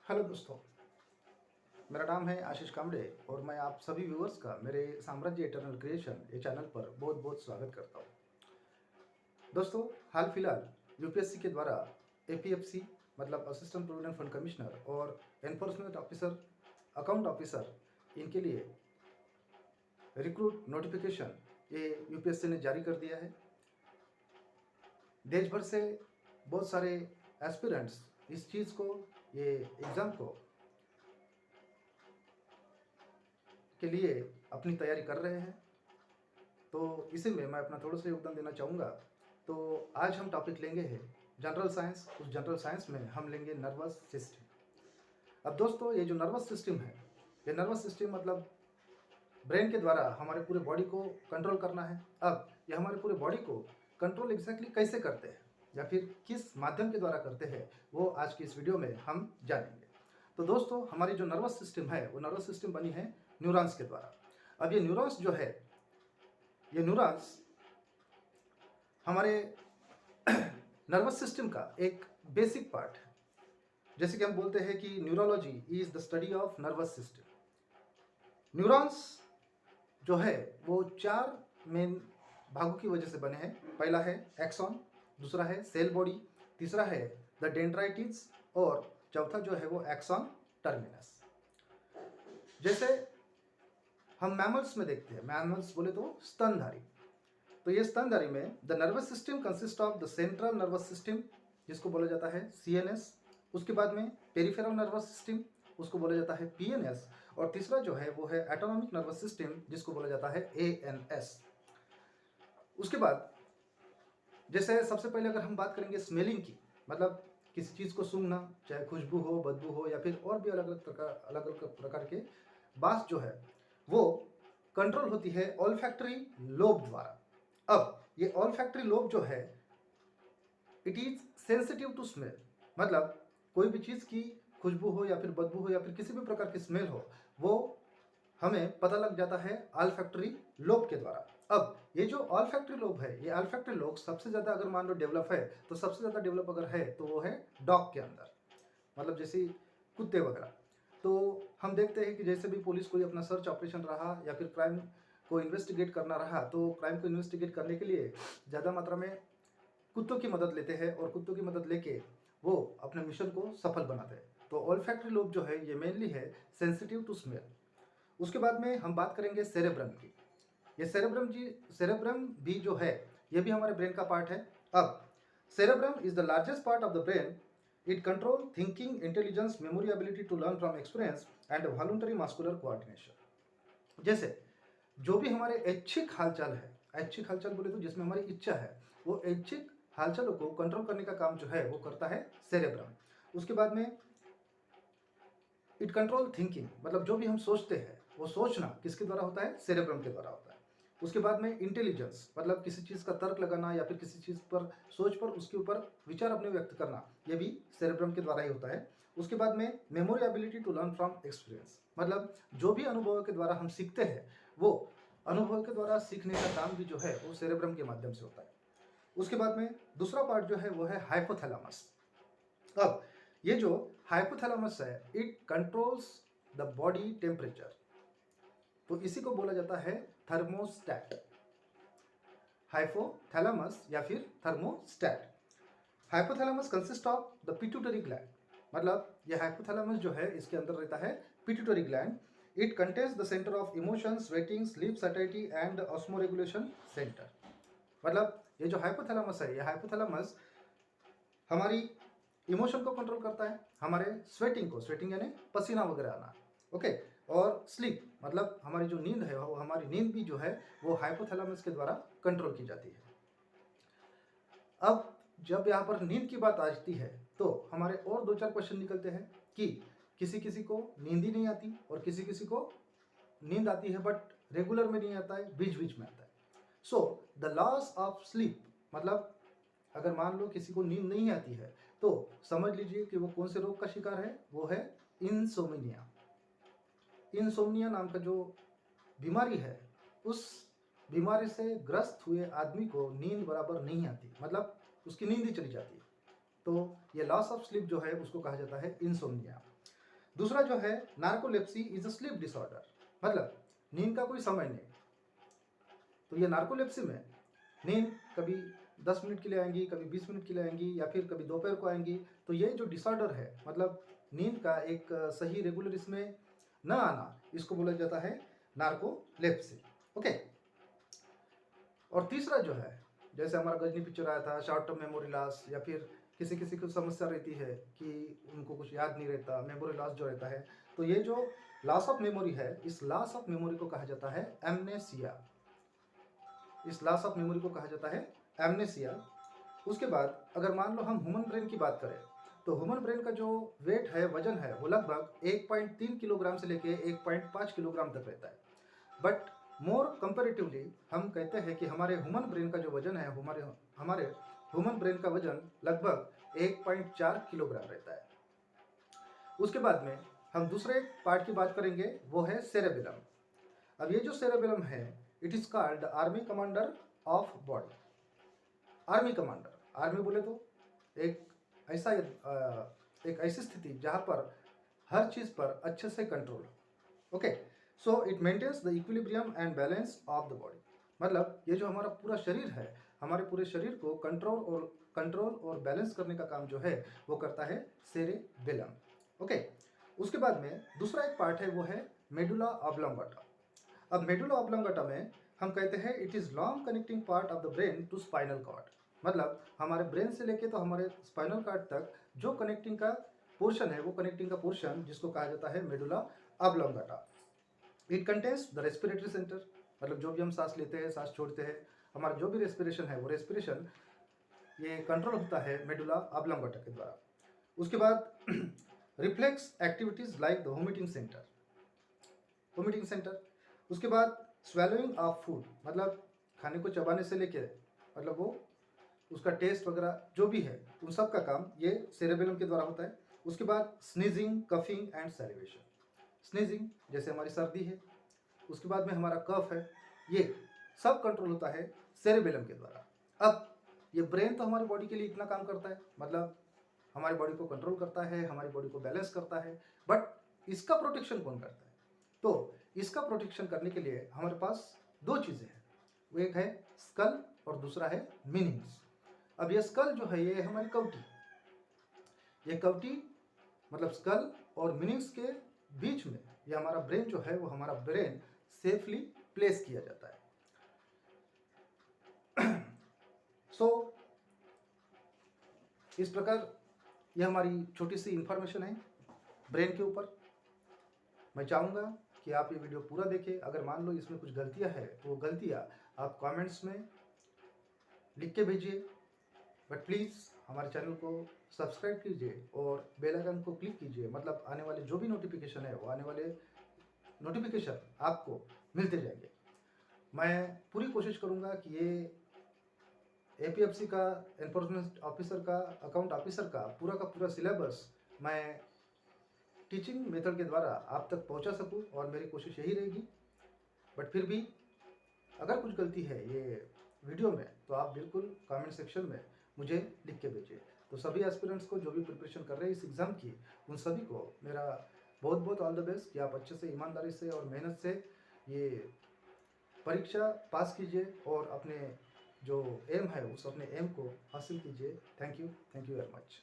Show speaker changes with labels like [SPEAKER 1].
[SPEAKER 1] Hello दोस्तों, मेरा नाम है आशीष कामड़े और मैं आप सभी व्यूअर्स का मेरे साम्राज्य इटर्नल क्रिएशन ये चैनल पर बहुत बहुत स्वागत करता हूँ। दोस्तों, हाल फिलहाल यूपीएससी के द्वारा एपीएफसी मतलब असिस्टेंट प्रोविडेंट फंड कमिश्नर और एनफोर्समेंट ऑफिसर, अकाउंट ऑफिसर, इनके लिए रिक्रूट नोटिफिकेशन ये यूपीएससी ने जारी कर दिया है। देश भर से बहुत सारे एस्पिरेंट्स इस चीज़ को, ये एग्ज़ाम को के लिए अपनी तैयारी कर रहे हैं। तो इसी में मैं अपना थोड़ा सा योगदान देना चाहूँगा। तो आज हम टॉपिक लेंगे है जनरल साइंस। उस जनरल साइंस में हम लेंगे नर्वस सिस्टम। अब दोस्तों, ये जो नर्वस सिस्टम है, ये नर्वस सिस्टम मतलब ब्रेन के द्वारा हमारे पूरे बॉडी को कंट्रोल करना है। अब ये हमारे पूरे बॉडी को कंट्रोल एग्जैक्टली कैसे करते हैं या फिर किस माध्यम के द्वारा करते हैं, वो आज की इस वीडियो में हम जानेंगे। तो दोस्तों, हमारी जो नर्वस सिस्टम है वो नर्वस सिस्टम बनी है न्यूरॉन्स के द्वारा। अब ये न्यूरॉन्स जो है, ये न्यूरॉन्स हमारे नर्वस सिस्टम का एक बेसिक पार्ट है। जैसे कि हम बोलते हैं कि neurology is the study of nervous system. Neurons जो है वो चार मेन भागों की वजह से बने हैं। पहला है एक्सॉन, दूसरा है सेल बॉडी, तीसरा है द डेंड्राइटिस और चौथा जो है वो एक्सॉन टर्मिनस। जैसे हम मैमल्स में देखते हैं, मैमल्स बोले तो स्तनधारी। तो ये स्तनधारी में the nervous system consist of the central nervous system जिसको बोला जाता है सीएनएस, उसके बाद में पेरिफेरल नर्वस सिस्टम उसको बोला जाता है पीएनएस, और तीसरा जो है वो है एटोनॉमिक नर्वस सिस्टम जिसको बोला जाता है एएनएस। उसके बाद जैसे सबसे पहले अगर हम बात करेंगे स्मेलिंग की, मतलब किसी चीज़ को सूंघना, चाहे खुशबू हो, बदबू हो या फिर और भी अलग अलग प्रकार के बात जो है वो कंट्रोल होती है ऑल्फैक्टरी लोब द्वारा। अब ये ऑल्फैक्टरी लोब जो है it is sensitive to smell, मतलब कोई भी चीज़ की खुशबू हो या फिर बदबू हो या फिर किसी भी प्रकार की स्मेल हो, वो हमें पता लग जाता है ऑल्फैक्टरी लोब के द्वारा। अब ये जो ऑल्फैक्टरी लोब है, ये ऑल्फैक्टरी लोब सबसे ज़्यादा अगर मान लो डेवलप है, तो सबसे ज़्यादा डेवलप अगर है तो वो है डॉग के अंदर, मतलब जैसे कुत्ते वगैरह। तो हम देखते हैं कि जैसे भी पुलिस कोई अपना सर्च ऑपरेशन रहा या फिर क्राइम को इन्वेस्टिगेट करना रहा, तो क्राइम को इन्वेस्टिगेट करने के लिए ज़्यादा मात्रा में कुत्तों की मदद लेते हैं और कुत्तों की मदद लेके वो अपने मिशन को सफल बनाते हैं। तो ऑल्फैक्टरी लोब जो है ये मेनली है सेंसिटिव टू स्मेल। उसके बाद में हम बात करेंगे सेरेब्रम की। ये सेरेब्रम भी जो है ये भी हमारे ब्रेन का पार्ट है। अब cerebrum is the largest part of the brain. It control thinking, intelligence, memory, ability to learn from experience and voluntary muscular coordination. जैसे जो भी हमारे ऐच्छिक हालचाल है, ऐच्छिक हालचाल बोले तो जिसमें हमारी इच्छा है, वो ऐच्छिक हालचालों को कंट्रोल करने का काम जो है वो करता है सेरेब्रम। उसके बाद में इट कंट्रोल थिंकिंग, मतलब जो भी हम सोचते हैं वो सोचना किसके द्वारा होता है, सेरेब्रम के द्वारा होता है। उसके बाद में इंटेलिजेंस, मतलब किसी चीज़ का तर्क लगाना या फिर किसी चीज़ पर सोच पर उसके ऊपर विचार अपने व्यक्त करना, ये भी सेरेब्रम के द्वारा ही होता है। उसके बाद में memory ability to learn from experience, मतलब जो भी अनुभव के द्वारा हम सीखते हैं वो अनुभव के द्वारा सीखने का काम भी जो है वो सेरेब्रम के माध्यम से होता है। उसके बाद में दूसरा पार्ट जो है वो है हाइपोथैलेमस। अब ये जो हाइपोथैलेमस है it controls the body temperature, तो इसी को बोला जाता है थर्मोस्टैट। हाइपोथैलेमस या फिर thermostat. Hypothalamus consist of the pituitary gland, मतलब ये हाइपोथैलेमस जो है इसके अंदर रहता है pituitary gland. It contains the centre of emotions, waiting, sleep, satisfaction and osmoregulation centre. मतलब ये जो हाइपोथैलेमस है, ये हाइपोथैलेमस हमारी इमोशन को कंट्रोल करता है, हमारे स्वेटिंग को, स्वेटिंग यानी पसीना वगैरह आना, ओके, और स्लीप मतलब हमारी जो नींद है वो, हमारी नींद भी जो है वो हाइपोथैलेमस के द्वारा कंट्रोल की जाती है। अब जब यहाँ पर नींद की बात आती है तो हमारे और दो चार क्वेश्चन निकलते हैं कि किसी किसी को नींद ही नहीं आती और किसी किसी को नींद आती है बट रेगुलर में नहीं आता है, बीच बीच में आता है। So the loss of sleep, मतलब अगर मान लो किसी को नींद नहीं आती है तो समझ लीजिए कि वो कौन से रोग का शिकार है, वो है इंसोमिनिया। इंसोमिनिया नाम का जो बीमारी है, उस बीमारी से ग्रस्त हुए आदमी को नींद बराबर नहीं आती, मतलब उसकी नींद ही चली जाती है। तो ये लॉस ऑफ स्लीप जो है उसको कहा जाता है इंसोमिनिया। दूसरा जो है narcolepsy is a slip disorder, मतलब नींद का कोई समय नहीं। तो ये नार्कोलेप्सी में नींद कभी 10 मिनट के लिए आएंगी, कभी 20 मिनट के लिए आएंगी, या फिर कभी दोपहर को आएंगी। तो ये जो डिसऑर्डर है, मतलब नींद का एक सही रेगुलर इसमें न आना, इसको बोला जाता है नार्कोलेप्सी। ओके। और तीसरा जो है, जैसे हमारा गजनी पिक्चर आया था, शॉर्ट टर्म मेमोरी लॉस, या फिर किसी किसी को समस्या रहती है कि उनको कुछ याद नहीं रहता, मेमोरी लॉस जो रहता है, तो ये जो लॉस ऑफ मेमोरी है, इस लॉस ऑफ मेमोरी को कहा जाता है एमनेसिया। इस लॉस ऑफ मेमोरी को कहा जाता है एमनेसिया। उसके बाद अगर मान लो हम ह्यूमन ब्रेन की बात करें, तो ह्यूमन ब्रेन का जो वेट है, वजन है, वो लगभग 1.3 किलोग्राम से लेके 1.5 किलोग्राम तक रहता है। बट मोर कंपेरेटिवली हम कहते हैं कि हमारे ह्यूमन ब्रेन का जो वजन है, हमारे ह्यूमन ब्रेन का वजन लगभग 1.4 किलोग्राम रहता है। उसके बाद में हम दूसरे पार्ट की बात करेंगे, वो है सेरेबेलम। अब ये जो सेरेबेलम है, it is called army commander of body. Army commander, army बोले तो एक ऐसी स्थिति जहाँ पर हर चीज़ पर अच्छे से कंट्रोल हो। Okay, so it maintains the equilibrium and balance of the body. मतलब ये जो हमारा पूरा शरीर है, हमारे पूरे शरीर को कंट्रोल और बैलेंस करने का काम जो है वो करता है सेरेबेलम। ओके। उसके बाद में दूसरा एक पार्ट है, वो है मेडुला ऑब्लोंगेटा। अब मेडुला ऑब्लोंगेटा में हम कहते हैं it is long connecting part of the brain to spinal cord. मतलब हमारे ब्रेन से लेके तो हमारे स्पाइनल कॉर्ड तक जो कनेक्टिंग का पोर्शन है, वो कनेक्टिंग का पोर्शन जिसको कहा जाता है medulla oblongata. It contains the respiratory centre, मतलब जो भी हम सांस लेते हैं, सांस छोड़ते हैं, हमारा जो भी रेस्पिरेशन है, वो रेस्पिरेशन ये कंट्रोल होता है मेडुला ऑब्लोंगेटा के द्वारा। उसके बाद reflex activities like the vomiting centre. उसके बाद स्वेलोइंग ऑफ फूड, मतलब खाने को चबाने से लेके, मतलब वो उसका टेस्ट वगैरह जो भी है, उन सब का काम ये सेरेबेलम के द्वारा होता है। उसके बाद sneezing, coughing and salivation. Sneezing जैसे हमारी सर्दी है, उसके बाद में हमारा कफ है, ये सब कंट्रोल होता है सेरेबेलम के द्वारा। अब ये ब्रेन तो हमारी बॉडी के लिए इतना काम करता है, मतलब हमारी बॉडी को कंट्रोल करता है, हमारी बॉडी को बैलेंस करता है, बट इसका प्रोटेक्शन कौन करता है? तो इसका प्रोटेक्शन करने के लिए हमारे पास दो चीज़ें हैं, वो एक है स्कल और दूसरा है मीनिंग्स। अब ये स्कल जो है, ये हमारी कवटी, ये कवटी मतलब स्कल और मीनिंग्स के बीच में ये हमारा ब्रेन जो है, वो हमारा ब्रेन सेफली प्लेस किया जाता है। सो इस प्रकार यह हमारी छोटी सी इंफॉर्मेशन है ब्रेन के ऊपर। मैं चाहूँगा कि आप ये वीडियो पूरा देखें। अगर मान लो इसमें कुछ गलतियाँ हैं, तो वो गलतियाँ आप कमेंट्स में लिख के भेजिए। बट प्लीज़ हमारे चैनल को सब्सक्राइब कीजिए और बेल आइकन को क्लिक कीजिए, मतलब आने वाले जो भी नोटिफिकेशन है, वो आने वाले नोटिफिकेशन आपको मिलते जाएंगे। मैं पूरी कोशिश करूँगा कि ये एपीएफसी का, एनफोर्समेंट ऑफिसर का, अकाउंट ऑफिसर का पूरा सिलेबस मैं टीचिंग मेथड के द्वारा आप तक पहुंचा सकूं, और मेरी कोशिश यही रहेगी। बट फिर भी अगर कुछ गलती है ये वीडियो में, तो आप बिल्कुल कमेंट सेक्शन में मुझे लिख के भेजिए। तो सभी एस्पिरेंट्स को जो भी प्रिपरेशन कर रहे हैं इस एग्ज़ाम की, उन सभी को मेरा बहुत बहुत ऑल द बेस्ट कि आप अच्छे से, ईमानदारी से और मेहनत से ये परीक्षा पास कीजिए और अपने जो एम है उस अपने एम को हासिल कीजिए। Thank you very much.